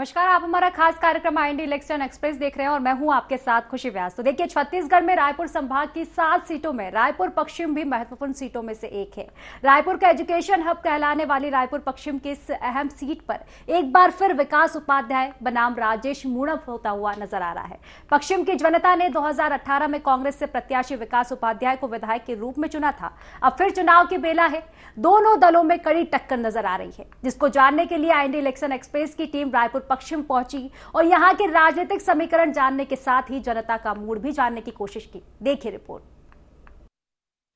नमस्कार, आप हमारा खास कार्यक्रम आईएनडी इलेक्शन एक्सप्रेस देख रहे हैं और मैं हूं आपके साथ खुशी व्यास। तो देखिए, छत्तीसगढ़ में रायपुर संभाग की 7 सीटों में रायपुर पश्चिम भी महत्वपूर्ण सीटों में से एक है। रायपुर का एजुकेशन हब कहलाने वाली रायपुर पश्चिम की इस अहम सीट पर एक बार फिर विकास उपाध्याय बनाम राजेश मूणत होता हुआ नजर आ रहा है। पश्चिम की जनता ने 2018 में कांग्रेस से प्रत्याशी विकास उपाध्याय को विधायक के रूप में चुना था। अब फिर चुनाव की बेला है, दोनों दलों में कड़ी टक्कर नजर आ रही है, जिसको जानने के लिए आईएनडी इलेक्शन एक्सप्रेस की टीम रायपुर पश्चिम पहुंची और यहां के राजनीतिक समीकरण जानने के साथ ही जनता का मूड भी जानने की कोशिश की। देखिए रिपोर्ट।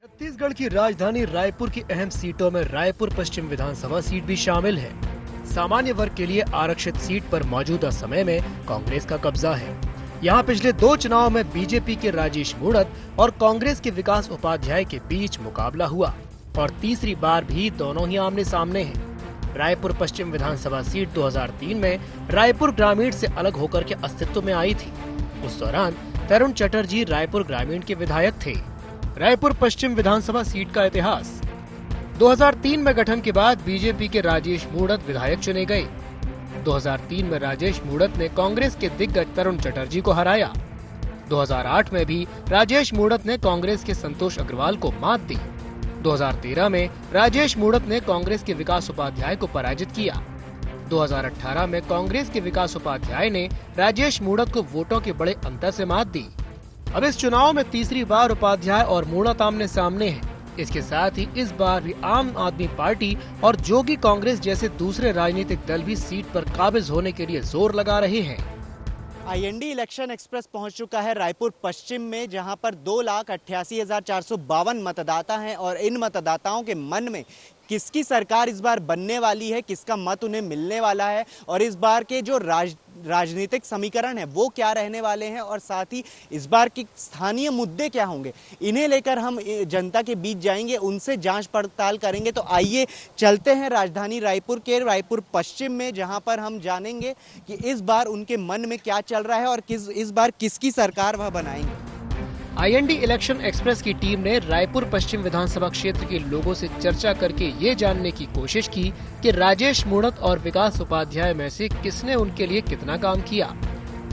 छत्तीसगढ़ की राजधानी रायपुर की अहम सीटों में रायपुर पश्चिम विधानसभा सीट भी शामिल है। सामान्य वर्ग के लिए आरक्षित सीट पर मौजूदा समय में कांग्रेस का कब्जा है। यहाँ पिछले 2 चुनाव में बीजेपी के राजेश मूणत और कांग्रेस के विकास उपाध्याय के बीच मुकाबला हुआ और तीसरी बार भी दोनों ही आमने सामने हैं। रायपुर पश्चिम विधानसभा सीट 2003 में रायपुर ग्रामीण से अलग होकर के अस्तित्व में आई थी। उस दौरान तरुण चटर्जी रायपुर ग्रामीण के विधायक थे। रायपुर पश्चिम विधानसभा सीट का इतिहास: 2003 में गठन के बाद बीजेपी के राजेश मूणत विधायक चुने गए। 2003 में राजेश मूणत ने कांग्रेस के दिग्गज तरुण चटर्जी को हराया। 2008 में भी राजेश मूणत ने कांग्रेस के संतोष अग्रवाल को मात दी। 2013 में राजेश मूणत ने कांग्रेस के विकास उपाध्याय को पराजित किया। 2018 में कांग्रेस के विकास उपाध्याय ने राजेश मूणत को वोटों के बड़े अंतर से मात दी। अब इस चुनाव में तीसरी बार उपाध्याय और मूणत आमने सामने हैं। इसके साथ ही इस बार भी आम आदमी पार्टी और जोगी कांग्रेस जैसे दूसरे राजनीतिक दल भी सीट पर काबिज होने के लिए जोर लगा रहे हैं। आईएनडी इलेक्शन एक्सप्रेस पहुंच चुका है रायपुर पश्चिम में, जहां पर 2,88,452 मतदाता हैं और इन मतदाताओं के मन में किसकी सरकार इस बार बनने वाली है, किसका मत उन्हें मिलने वाला है और इस बार के जो राजनीतिक समीकरण है वो क्या रहने वाले हैं और साथ ही इस बार के स्थानीय मुद्दे क्या होंगे, इन्हें लेकर हम जनता के बीच जाएंगे, उनसे जांच पड़ताल करेंगे। तो आइए चलते हैं राजधानी रायपुर के रायपुर पश्चिम में, जहां पर हम जानेंगे कि इस बार उनके मन में क्या चल रहा है और इस बार किसकी सरकार वह बनाएंगे। आईएनडी इलेक्शन एक्सप्रेस की टीम ने रायपुर पश्चिम विधानसभा क्षेत्र के लोगों से चर्चा करके ये जानने की कोशिश की कि राजेश मूणत और विकास उपाध्याय में से किसने उनके लिए कितना काम किया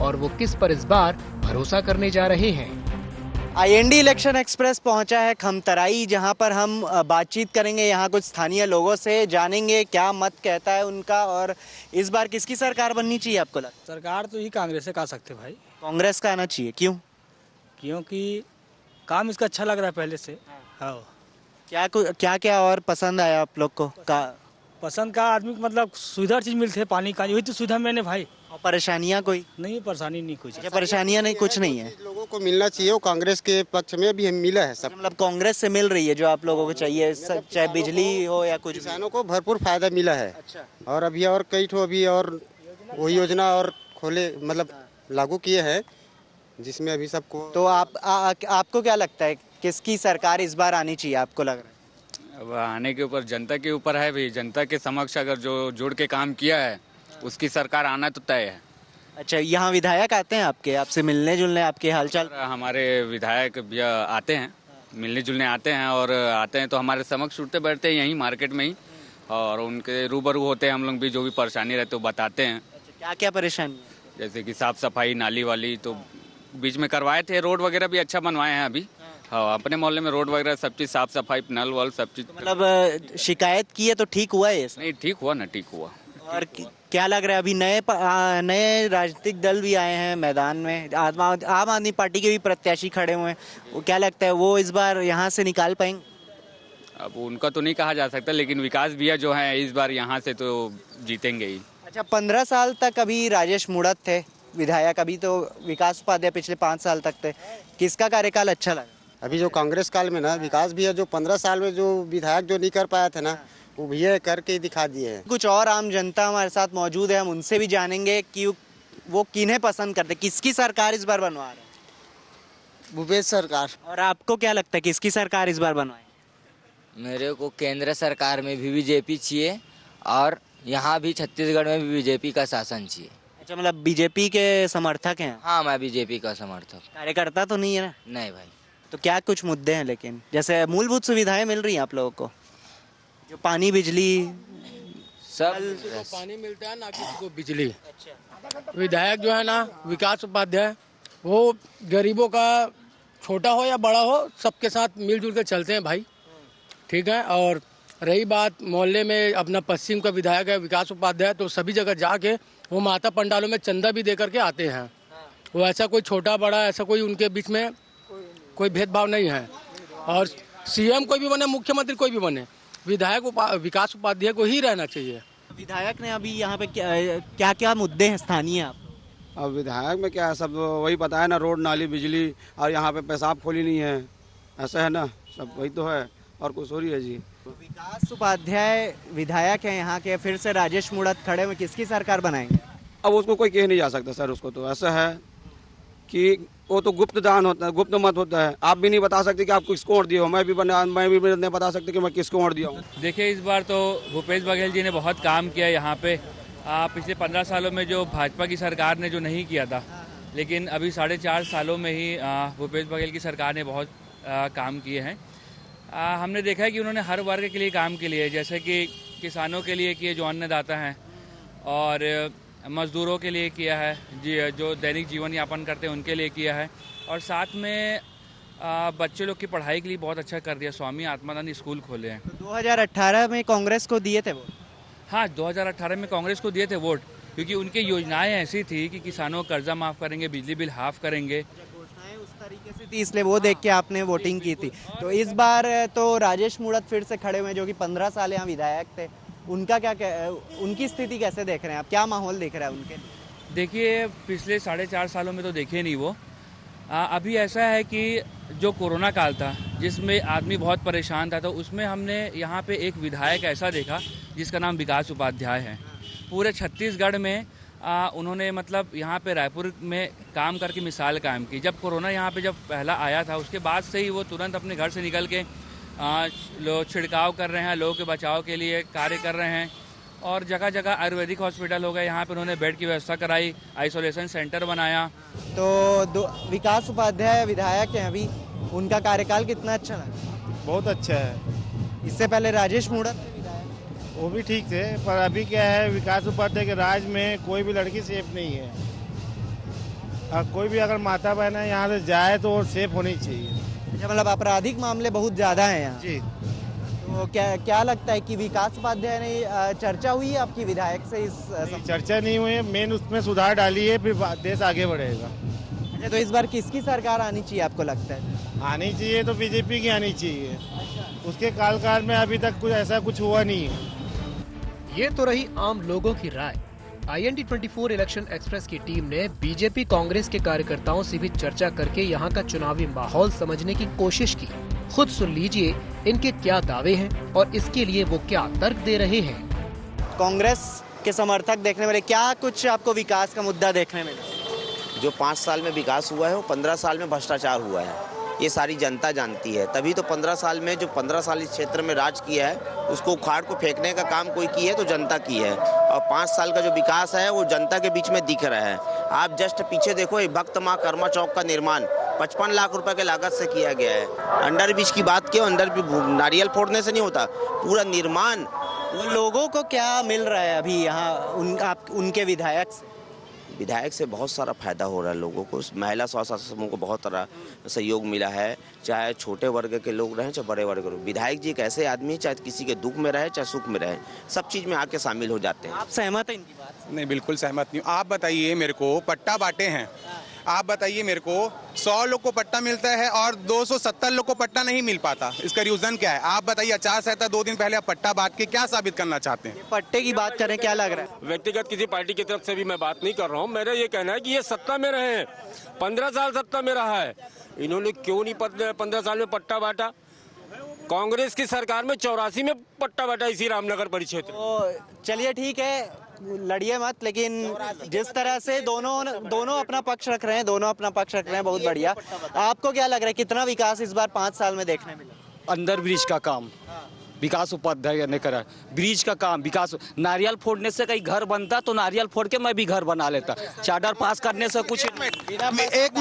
और वो किस पर इस बार भरोसा करने जा रहे हैं। आईएनडी इलेक्शन एक्सप्रेस पहुंचा है खमतराई, जहां पर हम बातचीत करेंगे यहाँ कुछ स्थानीय लोगों से, जानेंगे क्या मत कहता है उनका और इस बार किसकी सरकार बननी चाहिए आपको लगता है? सरकार तो ही कांग्रेस से का सकते भाई। कांग्रेस का आना चाहिए, क्यों? क्योंकि काम इसका अच्छा लग रहा है पहले से। हाँ, क्या क्या और पसंद आया आप लोग को? पसंद का आदमी को मतलब सुविधा चीज मिलती है, पानी का, वही तो सुविधा मैंने भाई। और परेशानियां कोई नहीं, परेशानी नहीं कुछ। अच्छा, परेशानियां नहीं, कुछ नहीं है। लोगों को मिलना चाहिए, वो कांग्रेस के पक्ष में भी मिला है सब। मतलब कांग्रेस से मिल रही है जो आप लोगों को चाहिए, चाहे बिजली हो या कुछ। किसानों को भरपूर फायदा मिला है। अच्छा। और अभी और कई ठो अभी और वो योजना और खोले मतलब लागू किए हैं, जिसमें अभी सबको। तो आपको क्या लगता है किसकी सरकार इस बार आनी चाहिए आपको लग रहा है? अब आने के ऊपर जनता के ऊपर है भाई। जनता के समक्ष अगर जो जुड़ के काम किया है उसकी सरकार आना तो तय है। अच्छा, यहाँ विधायक आते हैं आपसे मिलने जुलने, आपके हालचाल? हमारे विधायक भी आते हैं, मिलने जुलने आते हैं और आते हैं तो हमारे समक्ष उठते बैठते हैं यहीं मार्केट में ही और उनके रूबरू होते हैं। हम लोग भी जो भी परेशानी रहते वो बताते हैं। क्या क्या परेशानी? जैसे कि साफ सफाई, नाली वाली तो बीच में करवाए थे, रोड वगैरह भी अच्छा बनवाए हैं अभी। हाँ, अपने मोहल्ले में रोड वगैरह सब चीज साफ सफाई, नल वल सब चीज। मतलब शिकायत की है तो ठीक हुआ है? नहीं, ठीक हुआ ना, ठीक हुआ। और क्या लग रहा है, अभी नए राजनीतिक दल भी आए हैं मैदान में, आम आदमी पार्टी के भी प्रत्याशी खड़े हुए हैं, वो क्या लगता है वो इस बार यहाँ से निकाल पाएंगे? अब उनका तो नहीं कहा जा सकता, लेकिन विकास भैया जो है इस बार यहाँ से तो जीतेंगे ही। अच्छा, 15 साल तक अभी राजेश मूणत थे विधायक, अभी तो विकास उपाध्याय पिछले 5 साल तक थे, किसका कार्यकाल अच्छा लगा? अभी जो कांग्रेस काल में ना विकास भी है, जो 15 साल में जो विधायक जो नहीं कर पाया था ना, वो भैया करके दिखा दिए हैं। कुछ और आम जनता हमारे साथ मौजूद है, हम उनसे भी जानेंगे कि वो किन्हें पसंद करते, किसकी सरकार इस बार बनवा रहे हैं? भूपेश सरकार। और आपको क्या लगता है किसकी सरकार इस बार बनवाए? मेरे को केंद्र सरकार में भी बीजेपी चाहिए और यहाँ भी छत्तीसगढ़ में भी बीजेपी का शासन चाहिए। अच्छा, मतलब बीजेपी के समर्थक हैं? हाँ, मैं बीजेपी का समर्थक। कार्यकर्ता तो नहीं है ना? नहीं भाई। तो क्या कुछ मुद्दे हैं, लेकिन जैसे मूलभूत सुविधाएं मिल रही हैं आप लोगों को, जो पानी, बिजली, सब पानी मिलता है ना किसी को बिजली। विधायक जो है ना विकास उपाध्याय, वो गरीबों का छोटा हो या बड़ा हो सबके साथ मिलजुल के चलते हैं भाई, ठीक है। और रही बात मोहल्ले में अपना पश्चिम का विधायक है विकास उपाध्याय, तो सभी जगह जाके वो माता पंडालों में चंदा भी दे करके आते हैं। वो ऐसा कोई छोटा बड़ा ऐसा कोई उनके बीच में कोई भेदभाव नहीं है। और सीएम कोई भी बने, मुख्यमंत्री कोई भी बने, विधायक विकास उपाध्याय को ही रहना चाहिए। विधायक ने अभी यहाँ पे क्या क्या मुद्दे हैं स्थानीय आप? अब विधायक में क्या है, सब वही पता है ना, रोड नाली बिजली, और यहाँ पे पेशाब खोली नहीं है, ऐसा है ना, सब वही तो है और कुछ हो रही है जी। विकास उपाध्याय विधायक है यहाँ के, फिर से राजेश मूणत खड़े हुए, किसकी सरकार बनाएंगे? अब उसको कोई कह नहीं जा सकता सर, उसको तो ऐसा है कि वो तो गुप्त दान होता है, गुप्त मत होता है। आप भी नहीं बता सकते कि आप किसको वोट दिए हो, मैं भी नहीं बता सकते कि मैं किसको वोट दिया हूँ। देखिए, इस बार तो भूपेश बघेल जी ने बहुत काम किया यहाँ पे। पिछले 15 सालों में जो भाजपा की सरकार ने जो नहीं किया था, लेकिन अभी 4.5 सालों में ही भूपेश बघेल की सरकार ने बहुत काम किए हैं। हमने देखा है कि उन्होंने हर वर्ग के लिए काम के लिए, जैसे कि किसानों के लिए किए जो अन्नदाता हैं, और मज़दूरों के लिए किया है जी, जो दैनिक जीवन यापन करते हैं उनके लिए किया है, और साथ में बच्चे लोग की पढ़ाई के लिए बहुत अच्छा कर दिया। स्वामी आत्मानंद स्कूल खोले हैं। 2018 में कांग्रेस को दिए थे वोट? हाँ, 2018 में कांग्रेस को दिए थे वोट, क्योंकि उनकी योजनाएं ऐसी थी कि किसानों का कर्जा माफ़ करेंगे, बिजली बिल हाफ करेंगे, घोषणाएं उस तरीके से थी, इसलिए वो देख के आपने वोटिंग की थी। तो इस बार तो राजेश मूणत फिर से खड़े हुए, जो कि 15 साल यहाँ विधायक थे, उनका उनकी स्थिति कैसे देख रहे हैं आप? क्या माहौल देख रहा है उनके लिए? देखिए, पिछले 4.5 सालों में तो देखे नहीं वो। अभी ऐसा है कि जो कोरोना काल था, जिसमें आदमी बहुत परेशान था, तो उसमें हमने यहाँ पे एक विधायक ऐसा देखा जिसका नाम विकास उपाध्याय है। पूरे छत्तीसगढ़ में उन्होंने मतलब यहाँ पे रायपुर में काम करके मिसाल कायम की। जब कोरोना यहाँ पे जब पहला आया था, उसके बाद से ही वो तुरंत अपने घर से निकल के लोग छिड़काव कर रहे हैं, लोगों के बचाव के लिए कार्य कर रहे हैं, और जगह जगह आयुर्वेदिक हॉस्पिटल हो गए, यहाँ पे उन्होंने बेड की व्यवस्था कराई, आइसोलेशन सेंटर बनाया। तो विकास उपाध्याय विधायक हैं अभी, उनका कार्यकाल कितना अच्छा लगा? बहुत अच्छा है। इससे पहले राजेश मूणत वो भी ठीक थे, पर अभी क्या है, विकास उपाध्याय के राज में कोई भी लड़की सेफ नहीं है। कोई भी अगर माता बहन है यहाँ से जाए तो वो सेफ होनी चाहिए। मतलब आपराधिक मामले बहुत ज्यादा हैं यहाँ जी। तो क्या लगता है कि विकास उपाध्याय ने चर्चा हुई है आपकी विधायक से? इस चर्चा नहीं हुई है, मेन उसमें सुधार डाली है, फिर देश आगे बढ़ेगा। अच्छा, तो इस बार किसकी सरकार आनी चाहिए आपको लगता है? आनी चाहिए तो बीजेपी की आनी चाहिए। उसके काल में अभी तक कुछ ऐसा कुछ हुआ नहीं है। ये तो रही आम लोगों की राय। IND 24 इलेक्शन एक्सप्रेस की टीम ने बीजेपी कांग्रेस के कार्यकर्ताओं से भी चर्चा करके यहाँ का चुनावी माहौल समझने की कोशिश की। खुद सुन लीजिए इनके क्या दावे हैं और इसके लिए वो क्या तर्क दे रहे हैं। कांग्रेस के समर्थक देखने वाले, क्या कुछ आपको विकास का मुद्दा देखने में? जो 5 साल में विकास हुआ है वो 15 साल में भ्रष्टाचार हुआ है, ये सारी जनता जानती है। तभी तो 15 साल में जो 15 साल इस क्षेत्र में राज किया है, उसको उखाड़ को फेंकने का काम कोई किया है तो जनता की है। और 5 साल का जो विकास है वो जनता के बीच में दिख रहा है। आप जस्ट पीछे देखो, एक भक्त माँ कर्मा चौक का निर्माण 55 लाख रुपए के लागत से किया गया है। अंडर ब्रिज की बात की, अंडर नारियल फोड़ने से नहीं होता, पूरा निर्माण। लोगों को क्या मिल रहा है अभी यहाँ उनके विधायक से? विधायक से बहुत सारा फायदा हो रहा है लोगों को। महिला स्वास्थ्य समूह को बहुत सारा सहयोग मिला है, चाहे छोटे वर्ग के लोग रहें चाहे बड़े वर्ग के लोग। विधायक जी एक ऐसे आदमी है, चाहे किसी के दुख में रहे चाहे सुख में रहे, सब चीज में आके शामिल हो जाते हैं। आप सहमत हैं इनकी बात? नहीं, बिल्कुल सहमत नहीं हूँ। आप बताइए मेरे को, पट्टा बांटे हैं, आप बताइए मेरे को, 100 लोग को पट्टा मिलता है और 270 लोग को पट्टा नहीं मिल पाता, इसका रीजन क्या है? आप बताइए। आचार संहिता 2 दिन पहले आप पट्टा बांट के क्या साबित करना चाहते हैं? पट्टे की बात करें, क्या लग रहा है? व्यक्तिगत किसी पार्टी की तरफ से भी मैं बात नहीं कर रहा हूँ। मेरा ये कहना है कि ये सत्ता में रहे हैं, 15 साल सत्ता में रहा है, इन्होंने क्यों नहीं 15 साल में पट्टा बांटा? कांग्रेस की सरकार में 84 में पट्टा बांटा इसी रामनगर परिक्षेत्र। तो चलिए ठीक है, लड़िए मत, लेकिन जिस तरह से दोनों अपना पक्ष रख रहे हैं, बहुत बढ़िया। आपको क्या लग रहा है, कितना विकास इस बार 5 साल में देखने मिला? अंडर ब्रिज का काम विकास उपाध्याय ने करा। ब्रिज का काम, विकास, नारियल फोड़ने से कहीं घर बनता तो नारियल फोड़ के मैं भी घर बना लेता। चार्टर पास करने से कुछ एक मिनट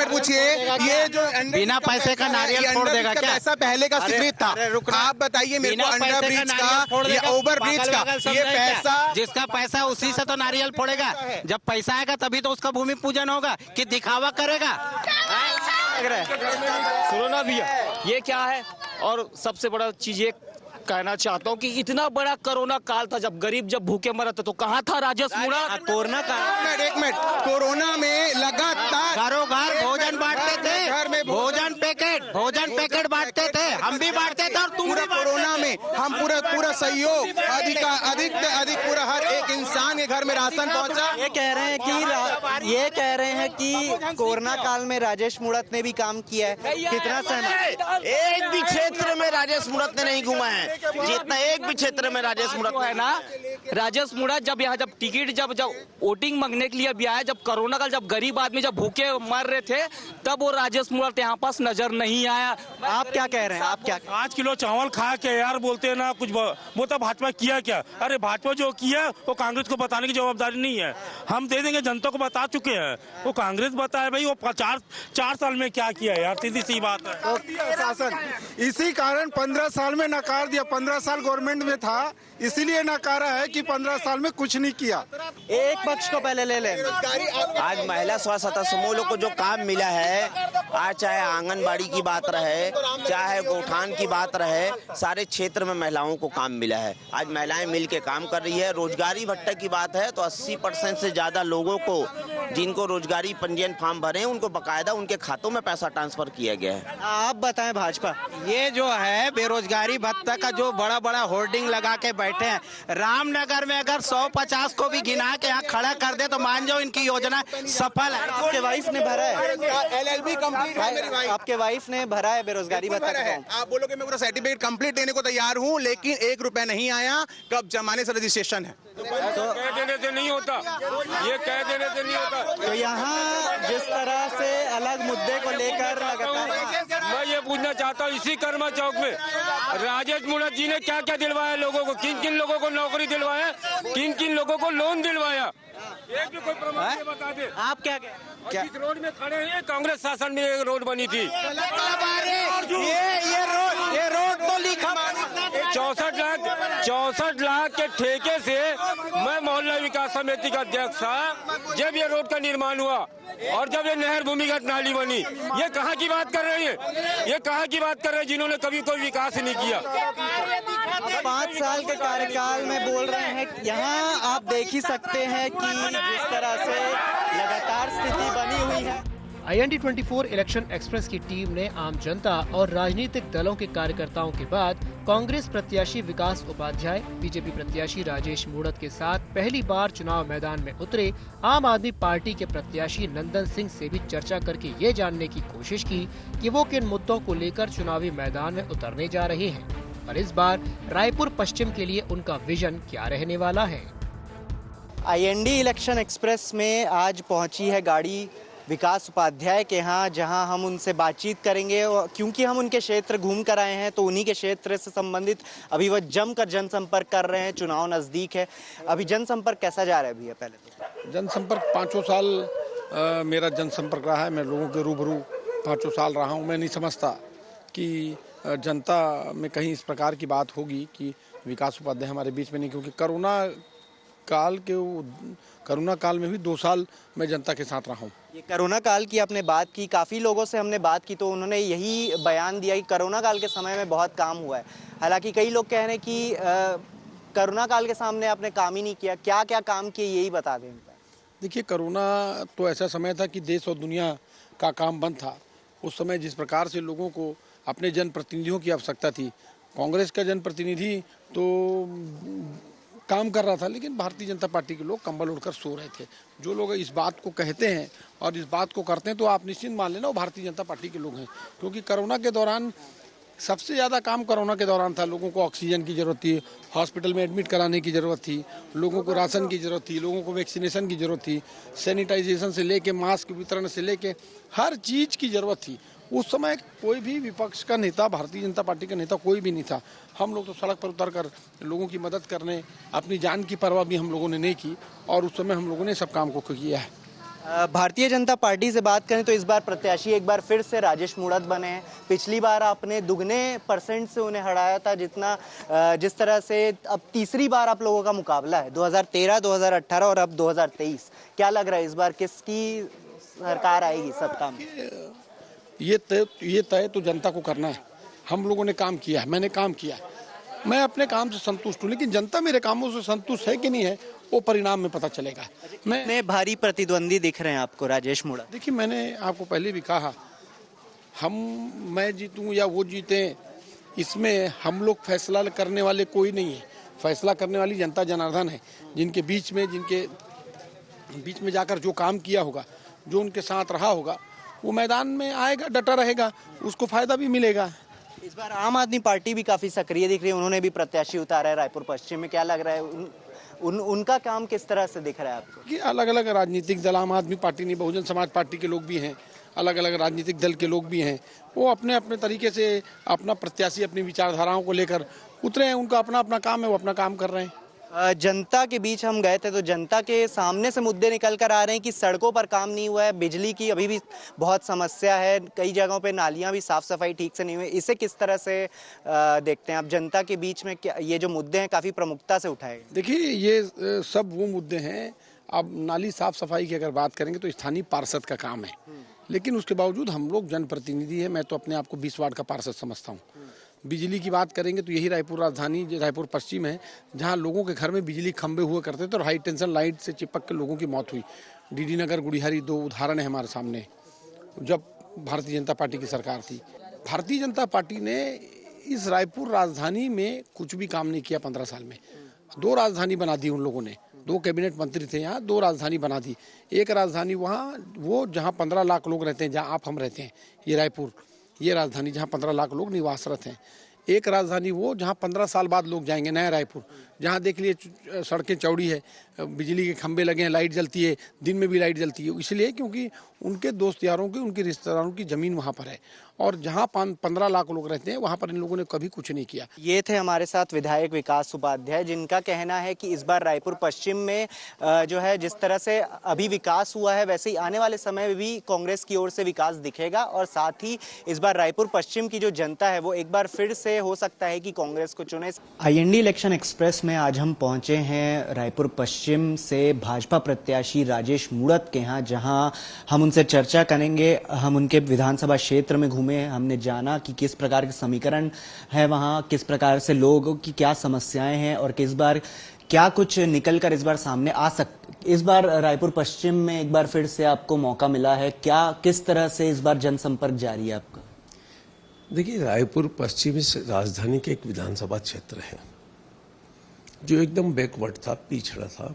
पूछिए, ये जो बिना पैसे का नारियल फोड़ देगा क्या? पैसा पहले का सीमित था। आप बताइए मेरे को, अंडर ब्रिज का या ओवर ब्रिज का ये पैसा, जिसका पैसा उसी से तो नारियल फोड़ेगा। जब पैसा आएगा तभी तो उसका भूमि पूजन होगा कि दिखावा करेगा। सुनो ना भैया, ये क्या है? और सबसे बड़ा चीज ये कहना चाहता हूँ कि इतना बड़ा कोरोना काल था, जब गरीब जब भूखे मरा था तो कहाँ था राजेश मुड़ा? कोरोना काल, एक मिनट, कोरोना में लगातार घरों घर भोजन बांटते थे, घर में भोजन पैकेट बांटते थे, हम भी बांटते थे और तुम पूरा कोरोना में हम पूरा सहयोग अधिक से अधिक पूरा हर एक इंसान के घर में राशन पहुंचा। ये कह रहे हैं कि कोरोना काल में राजेश मुड़त ने भी काम किया है। कितना सहमत? एक भी क्षेत्र में राजेश मुड़त ने नहीं घुमा है, जितना एक भी क्षेत्र में राजेश मुड़त है ना। राजेश मुड़ा जब यहाँ जब टिकट जब वोटिंग मांगने के लिए भी आया, जब कोरोना काल जब गरीब आदमी जब भूखे मर रहे थे, तब वो राजेश मुड़त यहाँ पास नजर नहीं आया। आप क्या कह रहे हैं? आप क्या 5 किलो चावल खा के यार बोलते हैं ना कुछ, वो तो भाजपा किया क्या? अरे भाजपा जो किया वो कांग्रेस को बताने की जवाबदारी नहीं है, हम दे देंगे, जनता को बता चुके हैं। वो कांग्रेस बताए भाई वो 4 साल में क्या किया यार, सीधी सी बात है। शासन इसी कारण 15 साल में नकार दिया। 15 साल गवर्नमेंट में था, इसीलिए नकारा है कि 15 साल में कुछ नहीं किया। एक पक्ष को पहले ले लें। आज महिला स्वसहायता समूहों को जो काम मिला है, आज चाहे आंगनबाड़ी की बात रहे, चाहे गौठान की बात रहे, सारे क्षेत्र में महिलाओं को काम मिला है। आज महिलाएं मिल के काम कर रही है। रोजगारी भत्ता की बात है तो 80% से ज्यादा लोगों को जिनको रोजगारी पंजीयन फॉर्म भरे हैं उनको बकायदा उनके खातों में पैसा ट्रांसफर किया गया है। आप बताएं भाजपा। ये जो है बेरोजगारी भत्ता का जो बड़ा बड़ा होर्डिंग लगा के बैठे हैं, रामनगर में अगर 150 को भी गिना के यहाँ खड़ा कर दे तो मान जाओ इनकी योजना सफल है। आपके वाइफ ने भरा है? LLB कंप्लीट है मेरी वाइफ। आपके वाइफ ने भरा है बेरोजगारी भत्ता का? आप बोलोगे मैं पूरा सर्टिफिकेट कंप्लीट देने को तैयार हूँ, लेकिन 1 रुपया नहीं आया। कब जमाने से रजिस्ट्रेशन है? तो कह देने से नहीं होता, ये कह देने से नहीं होता। तो यहाँ जिस तरह से अलग मुद्दे को लेकर लगातार मैं ये पूछना चाहता हूँ, इसी कर्मा चौक में राजेश मुड़त जी ने क्या क्या दिलवाया लोगों को? किन किन लोगों को नौकरी दिलवाया, किन किन लोगों को लोन दिलवाया? एक भी कोई प्रमाण बता दे। आप क्या इस रोड में खड़े हैं, कांग्रेस शासन में एक रोड बनी थी। ये रोड तो लिखा 64 लाख के ठेके से मैं मोहल्ला विकास समिति का अध्यक्ष था जब ये रोड का निर्माण हुआ, और जब ये नहर भूमिगत नाली बनी। ये कहाँ की बात कर रही है? ये कहाँ की बात कर रहे हैं जिन्होंने कभी कोई विकास नहीं किया? 5 साल के कार्यकाल में बोल रहे हैं। यहाँ आप देख ही सकते हैं कि जिस तरह से लगातार स्थिति बनी हुई है। IND 24 इलेक्शन एक्सप्रेस की टीम ने आम जनता और राजनीतिक दलों के कार्यकर्ताओं के बाद कांग्रेस प्रत्याशी विकास उपाध्याय, बीजेपी प्रत्याशी राजेश मुड़त के साथ पहली बार चुनाव मैदान में उतरे आम आदमी पार्टी के प्रत्याशी नंदन सिंह से भी चर्चा करके ये जानने की कोशिश की कि वो किन मुद्दों को लेकर चुनावी मैदान में उतरने जा रहे हैं और इस बार रायपुर पश्चिम के लिए उनका विजन क्या रहने वाला है। IND इलेक्शन एक्सप्रेस में आज पहुंची है गाड़ी विकास उपाध्याय के यहाँ, जहां हम उनसे बातचीत करेंगे। क्योंकि हम उनके क्षेत्र घूम कर आए हैं तो उन्हीं के क्षेत्र से संबंधित अभी वह जमकर जनसंपर्क कर रहे हैं। चुनाव नज़दीक है, अभी जनसंपर्क कैसा जा रहा है भैया? पहले तो जनसंपर्क 5 साल मेरा जनसंपर्क रहा है। मैं लोगों के रूबरू 5 साल रहा हूँ। मैं नहीं समझता कि जनता में कहीं इस प्रकार की बात होगी कि विकास उपाध्याय हमारे बीच में नहीं, क्योंकि कोरोना काल में भी 2 साल मैं जनता के साथ रहा हूँ। ये कोरोना काल की आपने बात की, काफ़ी लोगों से हमने बात की तो उन्होंने यही बयान दिया कि कोरोना काल के समय में बहुत काम हुआ है। हालांकि कई लोग कह रहे हैं कि कोरोना काल के सामने आपने काम ही नहीं किया। क्या क्या काम किए यही बता दें। देखिए, कोरोना तो ऐसा समय था कि देश और दुनिया का काम बंद था। उस समय जिस प्रकार से लोगों को अपने जनप्रतिनिधियों की आवश्यकता थी, कांग्रेस का जनप्रतिनिधि तो काम कर रहा था, लेकिन भारतीय जनता पार्टी के लोग कंबल ओढ़कर सो रहे थे। जो लोग इस बात को कहते हैं और इस बात को करते हैं तो आप निश्चित मान लेना वो भारतीय जनता पार्टी के लोग हैं। क्योंकि कोरोना के दौरान सबसे ज़्यादा काम कोरोना के दौरान था। लोगों को ऑक्सीजन की ज़रूरत थी, हॉस्पिटल में एडमिट कराने की ज़रूरत थी, लोगों को राशन की ज़रूरत थी, लोगों को वैक्सीनेशन की ज़रूरत थी, सैनिटाइजेशन से लेके मास्क वितरण से लेके हर चीज़ की ज़रूरत थी। उस समय कोई भी विपक्ष का नेता, भारतीय जनता पार्टी का नेता कोई भी नहीं था। हम लोग तो सड़क पर उतरकर लोगों की मदद करने, अपनी जान की परवाह भी हम लोगों ने नहीं की और उस समय हम लोगों ने सब काम को किया है। भारतीय जनता पार्टी से बात करें तो इस बार प्रत्याशी एक बार फिर से राजेश मूणत बने हैं। पिछली बार आपने दुगने % से उन्हें हराया था जिस तरह से अब तीसरी बार आप लोगों का मुकाबला है, 2013, 2018 और अब 2023। क्या लग रहा है इस बार किसकी सरकार आएगी सत्ता में? ये तय तो जनता को करना है। हम लोगों ने काम किया है, मैंने काम किया, मैं अपने काम से संतुष्ट हूँ, लेकिन जनता मेरे कामों से संतुष्ट है कि नहीं है वो परिणाम में पता चलेगा। मैं भारी प्रतिद्वंदी दिख रहे हैं आपको राजेश मूणत? देखिए, मैंने आपको पहले भी कहा, मैं जीतूं या वो जीते, इसमें हम लोग फैसला करने वाले कोई नहीं है। फैसला करने वाली जनता जनार्दन है, जिनके बीच में जाकर जो काम किया होगा, जो उनके साथ रहा होगा, वो मैदान में आएगा, डटा रहेगा, उसको फायदा भी मिलेगा। इस बार आम आदमी पार्टी भी काफी सक्रिय दिख रही है, उन्होंने भी प्रत्याशी उतारा है रायपुर पश्चिम में। क्या लग रहा है उनका काम किस तरह से दिख रहा है आपको? कि अलग अलग राजनीतिक दल, आम आदमी पार्टी नहीं, बहुजन समाज पार्टी के लोग भी हैं, अलग अलग राजनीतिक दल के लोग भी हैं, वो अपने अपने तरीके से अपना प्रत्याशी, अपनी विचारधाराओं को लेकर उतरे हैं। उनका अपना अपना काम है, वो अपना काम कर रहे हैं। जनता के बीच हम गए थे तो जनता के सामने से मुद्दे निकल कर आ रहे हैं कि सड़कों पर काम नहीं हुआ है, बिजली की अभी भी बहुत समस्या है, कई जगहों पे नालियां भी साफ सफाई ठीक से नहीं हुई। इसे किस तरह से देखते हैं आप? जनता के बीच में क्या ये जो मुद्दे हैं काफ़ी प्रमुखता से उठाए गए? देखिए, ये सब वो मुद्दे हैं। अब नाली साफ सफाई की अगर बात करेंगे तो स्थानीय पार्षद का काम है, लेकिन उसके बावजूद हम लोग जनप्रतिनिधि है। मैं तो अपने आप को 20 वार्ड का पार्षद समझता हूँ। बिजली की बात करेंगे तो यही रायपुर राजधानी, रायपुर पश्चिम है, जहां लोगों के घर में बिजली खंभे हुए करते थे और हाई टेंशन लाइट से चिपक के लोगों की मौत हुई। डीडी नगर, गुड़ियारी 2 उदाहरण है हमारे सामने। जब भारतीय जनता पार्टी की सरकार थी, भारतीय जनता पार्टी ने इस रायपुर राजधानी में कुछ भी काम नहीं किया 15 साल में। 2 राजधानी बना दी उन लोगों ने, 2 कैबिनेट मंत्री थे यहाँ, 2 राजधानी बना दी। एक राजधानी वो जहाँ 15 लाख लोग रहते हैं, जहाँ हम रहते हैं, ये रायपुर, ये राजधानी जहाँ 15 लाख लोग निवासरत हैं। एक राजधानी वो जहाँ 15 साल बाद लोग जाएंगे, नया रायपुर, जहाँ देख लिए सड़कें चौड़ी है, बिजली के खंभे लगे हैं, लाइट जलती है, दिन में भी लाइट जलती है। इसलिए क्योंकि उनके दोस्त यारों की, उनके रिश्तेदारों की ज़मीन वहाँ पर है, और जहाँ 15 लाख लोग रहते हैं वहाँ पर इन लोगों ने कभी कुछ नहीं किया। ये थे हमारे साथ विधायक विकास उपाध्याय, जिनका कहना है कि इस बार रायपुर पश्चिम में जो है जिस तरह से अभी विकास हुआ है, वैसे ही आने वाले समय में भी कांग्रेस की ओर से विकास दिखेगा, और साथ ही इस बार रायपुर पश्चिम की जो जनता है वो एक बार फिर से हो सकता है कि कांग्रेस को चुने। IND इलेक्शन एक्सप्रेस में आज हम पहुंचे हैं रायपुर पश्चिम से भाजपा प्रत्याशी राजेश मूणत के यहाँ, जहां हम उनसे चर्चा करेंगे। हम उनके विधानसभा क्षेत्र में घूमे, हमने जाना कि किस प्रकार के समीकरण है वहां, किस प्रकार से लोगों की क्या समस्याएं हैं, और किस बार क्या कुछ निकलकर इस बार सामने आ इस बार रायपुर पश्चिम में एक बार फिर से आपको मौका मिला है, क्या किस तरह से इस बार जनसंपर्क जारी है आपका? देखिए, रायपुर पश्चिमी राजधानी के एक विधानसभा क्षेत्र है जो एकदम बैकवर्ड था, पिछड़ा था,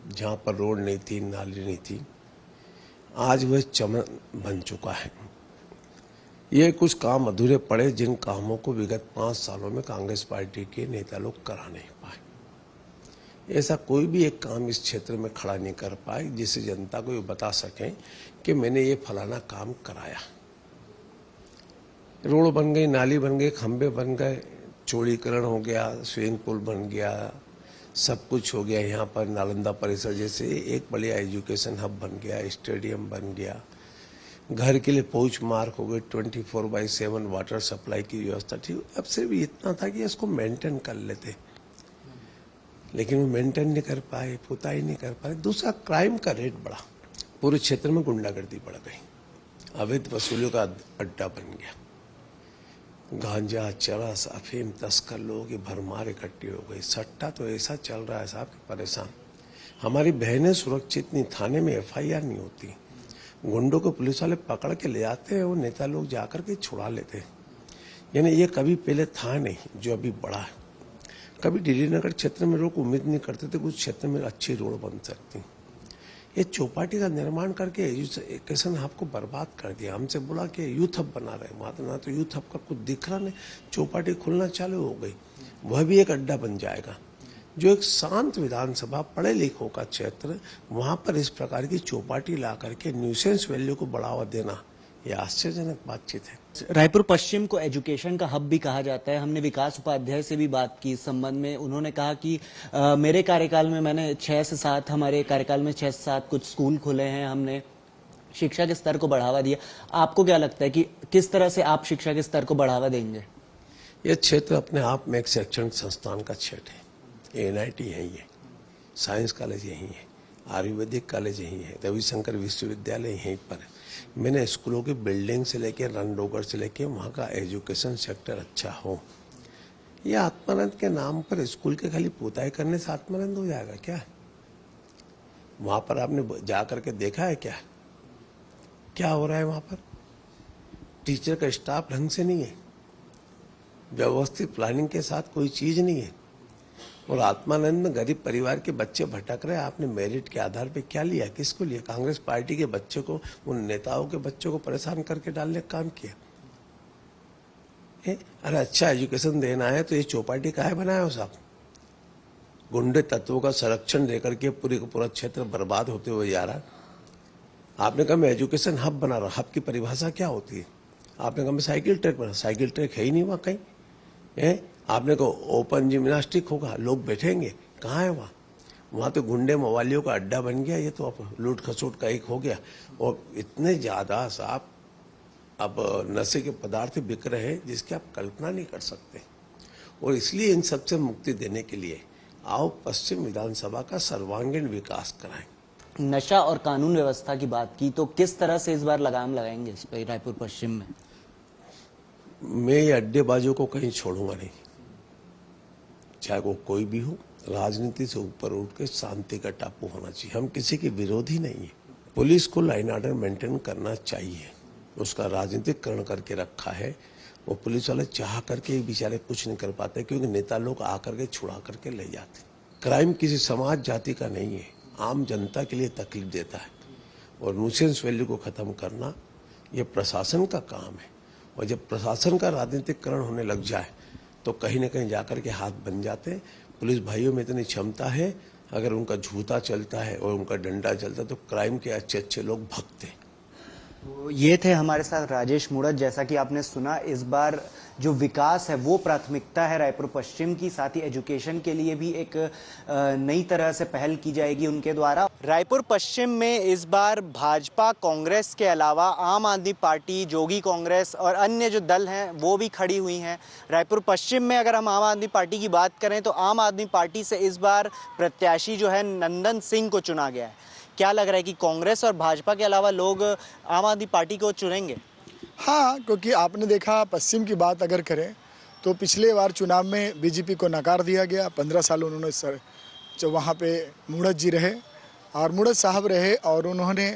जहाँ पर रोड नहीं थी, नाली नहीं थी। आज वह चमन बन चुका है। ये कुछ काम अधूरे पड़े, जिन कामों को विगत 5 सालों में कांग्रेस पार्टी के नेता लोग करा नहीं पाए। ऐसा कोई भी एक काम इस क्षेत्र में खड़ा नहीं कर पाए जिससे जनता को ये बता सकें कि मैंने ये फलाना काम कराया। रोड बन गई, नाली बन गई, खंबे बन गए, चौड़ीकरण हो गया, स्विमिंग पूल बन गया, सब कुछ हो गया। यहाँ पर नालंदा परिसर जैसे एक बढ़िया एजुकेशन हब बन गया, स्टेडियम बन गया, घर के लिए पहुँच मार्क हो गए, 24/7 वाटर सप्लाई की व्यवस्था थी। अब सिर्फ इतना था कि इसको मेंटेन कर लेते, लेकिन वो मेंटेन नहीं कर पाए, पुताई नहीं कर पाए। दूसरा, क्राइम का रेट बढ़ा, पूरे क्षेत्र में गुंडागर्दी बढ़ गई, अवैध वसूलियों का अड्डा बन गया, गांजा, चरस, अफीम तस्कर लोगों की भरमार इकट्ठी हो गई। सट्टा तो ऐसा चल रहा है साहब कि परेशान। हमारी बहनें सुरक्षित नहीं, थाने में FIR नहीं होती, गुंडों को पुलिस वाले पकड़ के ले जाते हैं, वो नेता लोग जाकर के छुड़ा लेते हैं। यानी ये कभी पहले था नहीं जो अभी बढ़ा है। कभी दिल्ली नगर क्षेत्र में लोग उम्मीद नहीं करते थे कुछ क्षेत्र में अच्छी रोड बन सकती। ये चौपाटी का निर्माण करके एजुकेशन हब को बर्बाद कर दिया। हमसे बोला कि यूथ हब बना रहे, वहाँ ना तो यूथ हब का कुछ दिख रहा नहीं, चौपाटी खुलना चालू हो गई, वह भी एक अड्डा बन जाएगा। जो एक शांत विधानसभा, पढ़े लिखों का क्षेत्र, वहाँ पर इस प्रकार की चौपाटी ला करके न्यूसेंस वैल्यू को बढ़ावा देना, ये आश्चर्यजनक बातचीत है। रायपुर पश्चिम को एजुकेशन का हब भी कहा जाता है। हमने विकास उपाध्याय से भी बात की इस संबंध में। उन्होंने कहा कि मेरे कार्यकाल में मैंने 6 से 7 हमारे कार्यकाल में 6 से 7 कुछ स्कूल खोले हैं, हमने शिक्षा के स्तर को बढ़ावा दिया। आपको क्या लगता है कि किस तरह से आप शिक्षा के स्तर को बढ़ावा देंगे? ये क्षेत्र अपने आप में एक शैक्षणिक संस्थान का क्षेत्र है। NIT यही है, साइंस कॉलेज यही है, आयुर्वेदिक कॉलेज यही है, रविशंकर विश्वविद्यालय यहीं पर है। मैंने स्कूलों की बिल्डिंग से लेके रन रोगर से लेके वहाँ का एजुकेशन सेक्टर अच्छा हो। ये आत्मानंद के नाम पर स्कूल के खाली पुताई करने से आत्मानंद हो जाएगा क्या? वहाँ पर आपने जा करके देखा है क्या हो रहा है वहाँ पर? टीचर का स्टाफ ढंग से नहीं है, व्यवस्थित प्लानिंग के साथ कोई चीज नहीं है। और आत्मानंद में गरीब परिवार के बच्चे भटक रहे। आपने मेरिट के आधार पे क्या लिया, किसको लिया? कांग्रेस पार्टी के बच्चों को, उन नेताओं के बच्चों को परेशान करके डालने का काम किया। अरे अच्छा एजुकेशन देना है तो ये चौपाटी काहे बनाया हो साहब? गुंडे तत्वों का संरक्षण देकर के पूरी का पूरा क्षेत्र बर्बाद होते हुए जा रहा। आपने कहा मैं एजुकेशन हब बना रहा। हब की परिभाषा क्या होती है? आपने कहा मैं साइकिल ट्रैक बना। साइकिल ट्रैक है ही नहीं वहाँ कहीं। आपने को ओपन जिम्नास्टिक होगा, लोग बैठेंगे, कहाँ है वहाँ? वहाँ तो गुंडे मवालियों का अड्डा बन गया। ये तो अब लूट खसोट का एक हो गया। और इतने ज़्यादा साहब अब नशे के पदार्थ बिक रहे हैं जिसकी आप कल्पना नहीं कर सकते। और इसलिए इन सबसे मुक्ति देने के लिए आओ पश्चिम विधानसभा का सर्वांगीण विकास कराएं। नशा और कानून व्यवस्था की बात की तो किस तरह से इस बार लगाम लगाएंगे इस पर रायपुर पश्चिम में? मैं ये अड्डेबाजों को कहीं छोड़ूंगा नहीं, चाहे वो कोई भी हो। राजनीति से ऊपर उठ के शांति का टापू होना चाहिए। हम किसी के विरोधी नहीं है। पुलिस को लाइन ऑर्डर मेंटेन करना चाहिए। उसका राजनीतिकरण करके रखा है। वो पुलिस वाले चाह करके ही बेचारे कुछ नहीं कर पाते, क्योंकि नेता लोग आकर के छुड़ा करके ले जाते। क्राइम किसी समाज जाति का नहीं है, आम जनता के लिए तकलीफ देता है। और न्यूसेंस वैल्यू को खत्म करना ये प्रशासन का काम है। और जब प्रशासन का राजनीतिकरण होने लग जाए तो कहीं न कहीं जाकर के हाथ बन जाते। पुलिस भाइयों में इतनी क्षमता है, अगर उनका जूता चलता है और उनका डंडा चलता है तो क्राइम के अच्छे अच्छे लोग भगते। तो ये थे हमारे साथ राजेश मूणत। जैसा कि आपने सुना, इस बार जो विकास है वो प्राथमिकता है रायपुर पश्चिम की। साथ ही एजुकेशन के लिए भी एक नई तरह से पहल की जाएगी उनके द्वारा। रायपुर पश्चिम में इस बार भाजपा, कांग्रेस के अलावा आम आदमी पार्टी, जोगी कांग्रेस और अन्य जो दल हैं वो भी खड़ी हुई हैं। रायपुर पश्चिम में अगर हम आम आदमी पार्टी की बात करें तो आम आदमी पार्टी से इस बार प्रत्याशी जो है नंदन सिंह को चुना गया है। क्या लग रहा है कि कांग्रेस और भाजपा के अलावा लोग आम आदमी पार्टी को चुनेंगे? हाँ, क्योंकि आपने देखा पश्चिम की बात अगर करें तो पिछले बार चुनाव में बीजेपी को नकार दिया गया। 15 साल उन्होंने जो वहाँ पे मूणत जी रहे और मूणत साहब रहे और उन्होंने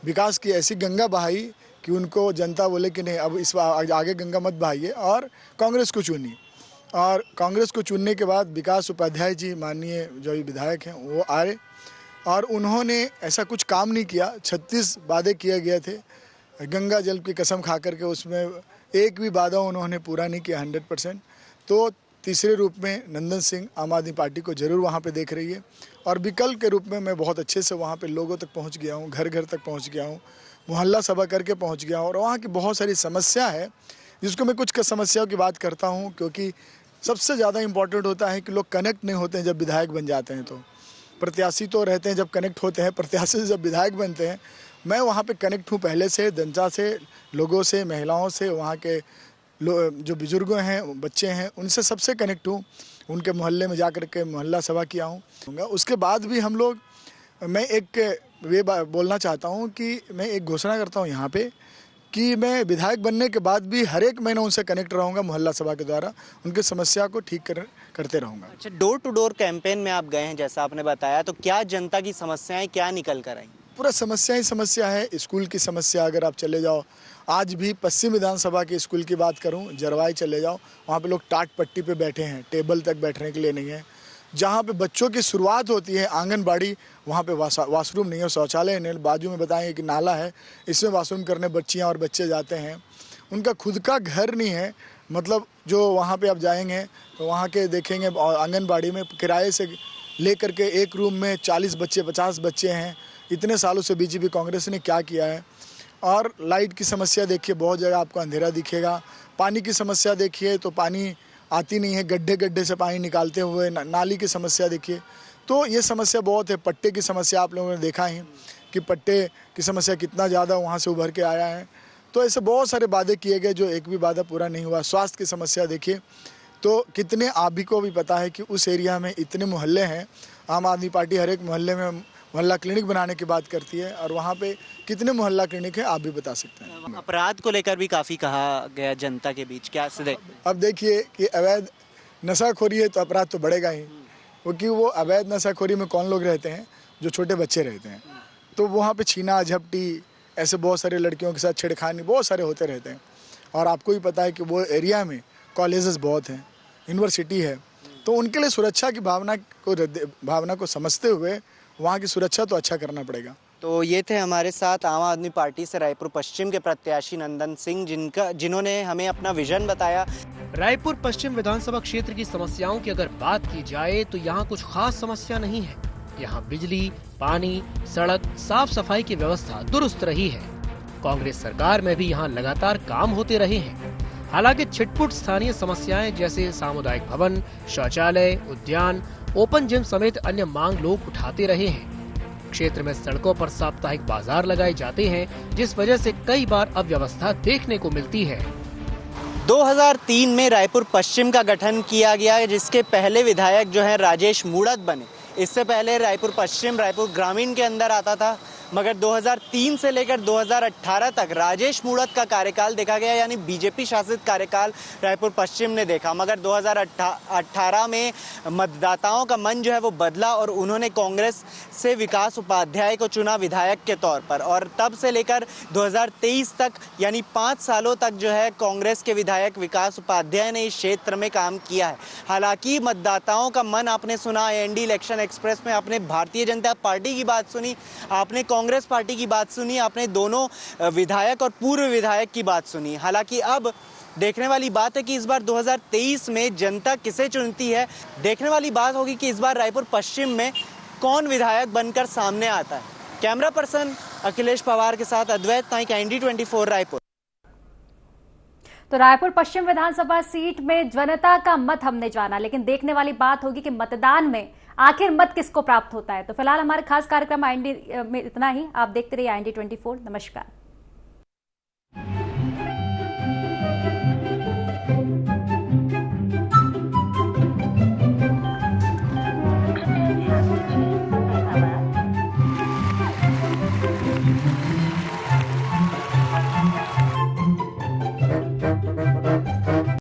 विकास की ऐसी गंगा बहाई कि उनको जनता बोले कि नहीं अब इस बार आगे गंगा मत बहाइए, और कांग्रेस को चुनी। और कांग्रेस को चुनने के बाद विकास उपाध्याय जी माननीय जो विधायक हैं वो आए और उन्होंने ऐसा कुछ काम नहीं किया। 36 वादे किए गए थे, गंगा जल की कसम खा करके उसमें एक भी वादा उन्होंने पूरा नहीं किया 100%। तो तीसरे रूप में नंदन सिंह आम आदमी पार्टी को जरूर वहाँ पे देख रही है। और विकल्प के रूप में मैं बहुत अच्छे से वहाँ पे लोगों तक पहुँच गया हूँ, घर घर तक पहुँच गया हूँ, मोहल्ला सभा करके पहुँच गया हूँ। और वहाँ की बहुत सारी समस्या है जिसको मैं कुछ समस्याओं की बात करता हूँ, क्योंकि सबसे ज़्यादा इम्पोर्टेंट होता है कि लोग कनेक्ट नहीं होते हैं जब विधायक बन जाते हैं। तो प्रत्याशी तो रहते हैं जब कनेक्ट होते हैं, प्रत्याशी से जब विधायक बनते हैं। मैं वहाँ पे कनेक्ट हूँ पहले से, जनता से, लोगों से, महिलाओं से, वहाँ के जो बुजुर्ग हैं, बच्चे हैं, उनसे सबसे कनेक्ट हूँ। उनके मोहल्ले में जा कर के मोहल्ला सभा किया हूँ। उसके बाद भी हम लोग, मैं एक वे बोलना चाहता हूँ कि मैं एक घोषणा करता हूँ यहाँ पे कि मैं विधायक बनने के बाद भी हर एक महीना उनसे कनेक्ट रहूँगा मोहल्ला सभा के द्वारा, उनके समस्या को ठीक करते रहूँगा। अच्छा, डोर टू डोर कैंपेन में आप गए हैं जैसा आपने बताया, तो क्या जनता की समस्याएं क्या निकल कर आई? पूरा समस्या ही समस्या है। स्कूल की समस्या अगर आप चले जाओ, आज भी पश्चिम विधानसभा के स्कूल की बात करूं, जरवाई चले जाओ, वहाँ पे लोग टाट पट्टी पे बैठे हैं, टेबल तक बैठने के लिए नहीं है। जहाँ पे बच्चों की शुरुआत होती है आंगनबाड़ी, वहाँ पे वाशरूम नहीं है, शौचालय नहीं। बाजू में बताएंगे कि नाला है, इसमें वाशरूम करने बच्चियाँ और बच्चे जाते हैं। उनका खुद का घर नहीं है। मतलब जो वहाँ पे आप जाएंगे तो वहाँ के देखेंगे आंगनबाड़ी में किराए से ले करके एक रूम में 40 बच्चे, 50 बच्चे हैं। इतने सालों से बीजेपी कांग्रेस ने क्या किया है? और लाइट की समस्या देखिए, बहुत जगह आपको अंधेरा दिखेगा। पानी की समस्या देखिए तो पानी आती नहीं है, गड्ढे गड्ढे से पानी निकालते हुए। नाली की समस्या देखिए, तो ये समस्या बहुत है। पट्टे की समस्या आप लोगों ने देखा है कि पट्टे की समस्या कितना ज़्यादा वहाँ से उभर के आया है। तो ऐसे बहुत सारे वादे किए गए जो एक भी वादा पूरा नहीं हुआ। स्वास्थ्य की समस्या देखिए, तो कितने आप भी को भी पता है कि उस एरिया में इतने मोहल्ले हैं। आम आदमी पार्टी हर एक मोहल्ले में मोहल्ला क्लिनिक बनाने की बात करती है, और वहाँ पे कितने मोहल्ला क्लिनिक है आप भी बता सकते हैं। अपराध को लेकर भी काफ़ी कहा गया जनता के बीच, क्या से अब देखिए कि अवैध नशाखोरी है तो अपराध तो बढ़ेगा ही, क्योंकि वो अवैध नशाखोरी में कौन लोग रहते हैं? जो छोटे बच्चे रहते हैं। तो वहाँ पे छीना झपटी, ऐसे बहुत सारे लड़कियों के साथ छेड़खानी बहुत सारे होते रहते हैं। और आपको भी पता है कि वो एरिया में कॉलेजेस बहुत हैं, यूनिवर्सिटी है, तो उनके लिए सुरक्षा की भावना को समझते हुए वहाँ की सुरक्षा तो अच्छा करना पड़ेगा। तो ये थे हमारे साथ आम आदमी पार्टी से रायपुर पश्चिम के प्रत्याशी नंदन सिंह, जिन्होंने हमें अपना विजन बताया। रायपुर पश्चिम विधानसभा क्षेत्र की समस्याओं की अगर बात की जाए तो यहाँ कुछ खास समस्या नहीं है। यहाँ बिजली, पानी, सड़क, साफ सफाई की व्यवस्था दुरुस्त रही है। कांग्रेस सरकार में भी यहाँ लगातार काम होते रहे हैं। हालांकि छिटपुट स्थानीय समस्याएं जैसे सामुदायिक भवन, शौचालय, उद्यान, ओपन जिम समेत अन्य मांग लोग उठाते रहे हैं। क्षेत्र में सड़कों पर साप्ताहिक बाजार लगाए जाते हैं, जिस वजह से कई बार अव्यवस्था देखने को मिलती है। 2003 में रायपुर पश्चिम का गठन किया गया, जिसके पहले विधायक जो है राजेश मूड़त बने। इससे पहले रायपुर पश्चिम रायपुर ग्रामीण के अंदर आता था, मगर 2003 से लेकर 2018 तक राजेश मूड़त का कार्यकाल देखा गया, यानी बीजेपी शासित कार्यकाल रायपुर पश्चिम ने देखा। मगर 2018 में मतदाताओं का मन जो है वो बदला और उन्होंने कांग्रेस से विकास उपाध्याय को चुना विधायक के तौर पर, और तब से लेकर 2023 तक यानी 5 सालों तक जो है कांग्रेस के विधायक विकास उपाध्याय ने इस क्षेत्र में काम किया है। हालांकि मतदाताओं का मन आपने सुना, एनडी इलेक्शन एक्सप्रेस में आपने भारतीय जनता पार्टी की बात सुनी, आपने कांग्रेस पार्टी की बात सुनी, आपने दोनों विधायक और पूर्व विधायक की बात सुनी। हालांकि अब देखने वाली बात है कि इस बार 2023 में जनता किसे चुनती है। देखने वाली बात होगी कि इस बार रायपुर पश्चिम में कौन विधायक बनकर सामने आता है। कैमरा पर्सन अखिलेश पवार के साथ अद्वैत नाइक, ND24 रायपुर। तो रायपुर पश्चिम विधानसभा सीट में जनता का मत हमने जाना, लेकिन देखने वाली बात होगी कि मतदान में आखिर मत किसको प्राप्त होता है। तो फिलहाल हमारे खास कार्यक्रम IND में इतना ही। आप देखते रहिए IND24। नमस्कार।